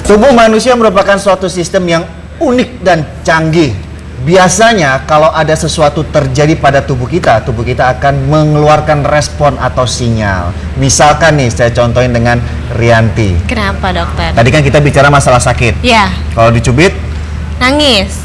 Tubuh manusia merupakan suatu sistem yang unik dan canggih. Biasanya kalau ada sesuatu terjadi pada tubuh kita akan mengeluarkan respon atau sinyal. Misalkan nih, saya contohin dengan Rianti. Kenapa, dokter? Tadi kan kita bicara masalah sakit. Ya. Kalau dicubit, nangis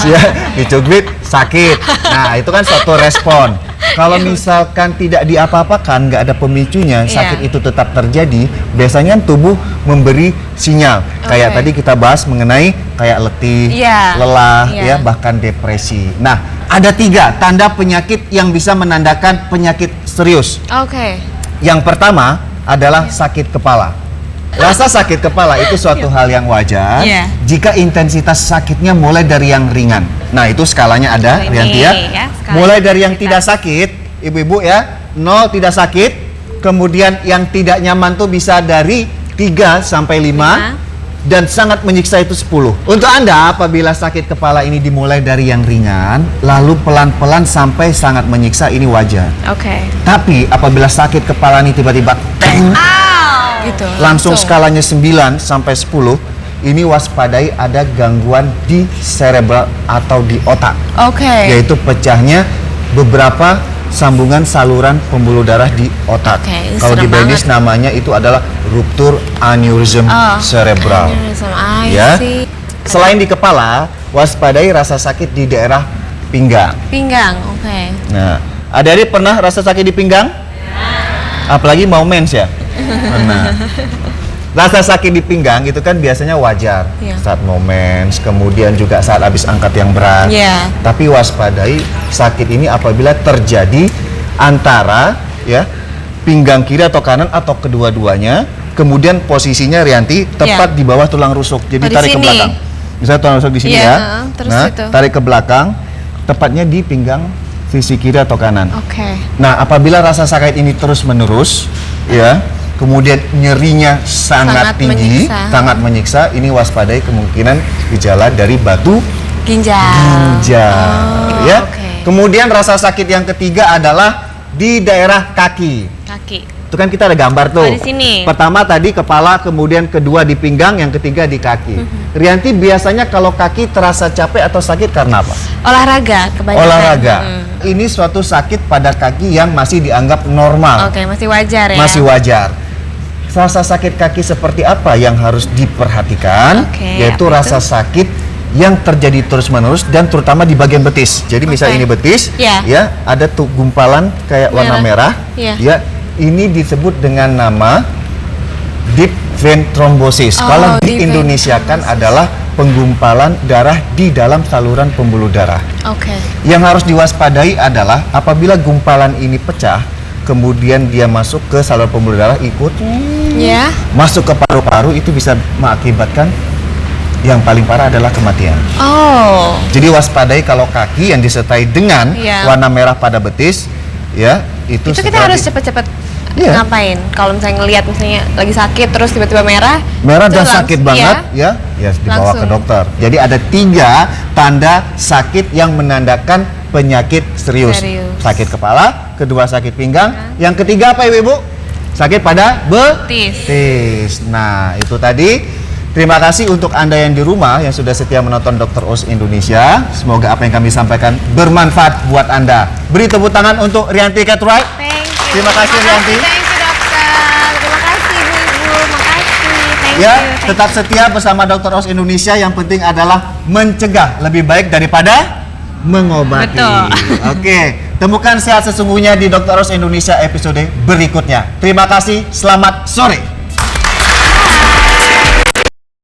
ya, dicubit sakit. Nah, itu kan suatu respon. Kalau misalkan tidak diapa-apakan, nggak ada pemicunya, sakit itu tetap terjadi, biasanya tubuh memberi sinyal. Kayak tadi kita bahas mengenai kayak letih, lelah, ya, bahkan depresi. Nah, ada 3 tanda penyakit yang bisa menandakan penyakit serius. Yang pertama adalah sakit kepala. Rasa sakit kepala itu suatu hal yang wajar jika intensitas sakitnya mulai dari yang ringan. Nah, itu skalanya ada, Rianti ya. Mulai dari yang tidak sakit, ibu-ibu ya, 0 tidak sakit. Kemudian yang tidak nyaman tuh bisa dari 3 sampai 5 dan sangat menyiksa itu 10. Untuk Anda, apabila sakit kepala ini dimulai dari yang ringan, lalu pelan-pelan sampai sangat menyiksa, ini wajar. Tapi apabila sakit kepala ini tiba-tiba gitu, langsung skalanya 9 sampai 10, ini waspadai ada gangguan di cerebral atau di otak. Yaitu pecahnya beberapa sambungan saluran pembuluh darah di otak. Kalau di medis namanya itu adalah ruptur aneurysm cerebral. Ya. Selain di kepala, waspadai rasa sakit di daerah pinggang. Nah, adik-adik pernah rasa sakit di pinggang? Apalagi mau mens ya? Nah, rasa sakit di pinggang itu kan biasanya wajar saat mens, kemudian juga saat habis angkat yang berat. Tapi waspadai sakit ini apabila terjadi antara pinggang kiri atau kanan atau kedua-duanya, kemudian posisinya Rianti tepat di bawah tulang rusuk. Jadi tarik ke belakang. Misalnya tulang rusuk di sini nah, tarik ke belakang, tepatnya di pinggang sisi kiri atau kanan. Nah, apabila rasa sakit ini terus-menerus, kemudian nyerinya sangat tinggi, sangat menyiksa, ini waspadai kemungkinan gejala dari batu ginjal. Kemudian rasa sakit yang ketiga adalah di daerah kaki. Itu kan kita ada gambar tuh. Di sini. Pertama tadi kepala, kemudian kedua di pinggang, yang ketiga di kaki. Rianti, biasanya kalau kaki terasa capek atau sakit karena apa? Olahraga kebanyakan. Olahraga. Ini suatu sakit pada kaki yang masih dianggap normal. Masih wajar ya. Masih wajar. Rasa sakit kaki seperti apa yang harus diperhatikan? Yaitu rasa sakit yang terjadi terus-menerus dan terutama di bagian betis. Jadi misalnya ini betis, ada tuh gumpalan kayak warna merah. Ini disebut dengan nama deep vein thrombosis. Kalau di Indonesia kan adalah penggumpalan darah di dalam saluran pembuluh darah. Yang harus diwaspadai adalah apabila gumpalan ini pecah, kemudian dia masuk ke saluran pembuluh darah, ikut masuk ke paru-paru, itu bisa mengakibatkan yang paling parah adalah kematian. Jadi waspadai kalau kaki yang disertai dengan warna merah pada betis, itu kita harus cepat-cepat ngapain? Kalau misalnya ngelihat misalnya lagi sakit terus tiba-tiba merah dan sakit banget, dibawa ke dokter. Jadi ada 3 tanda sakit yang menandakan penyakit serius. Sakit kepala, kedua sakit pinggang, yang ketiga apa ibu-ibu? Sakit pada betis. Nah, itu tadi. Terima kasih untuk Anda yang di rumah yang sudah setia menonton Dr. Oz Indonesia. Semoga apa yang kami sampaikan bermanfaat buat Anda. Beri tepuk tangan untuk Rianti Cartwright. Terima kasih Rianti. Thank you dokter. Terima kasih ibu-ibu. Makasih. Thank you. Tetap setia bersama Dr. Oz Indonesia. Yang penting adalah mencegah lebih baik daripada mengobati. Temukan sehat sesungguhnya di Dr. Oz Indonesia episode berikutnya. Terima kasih. Selamat sore.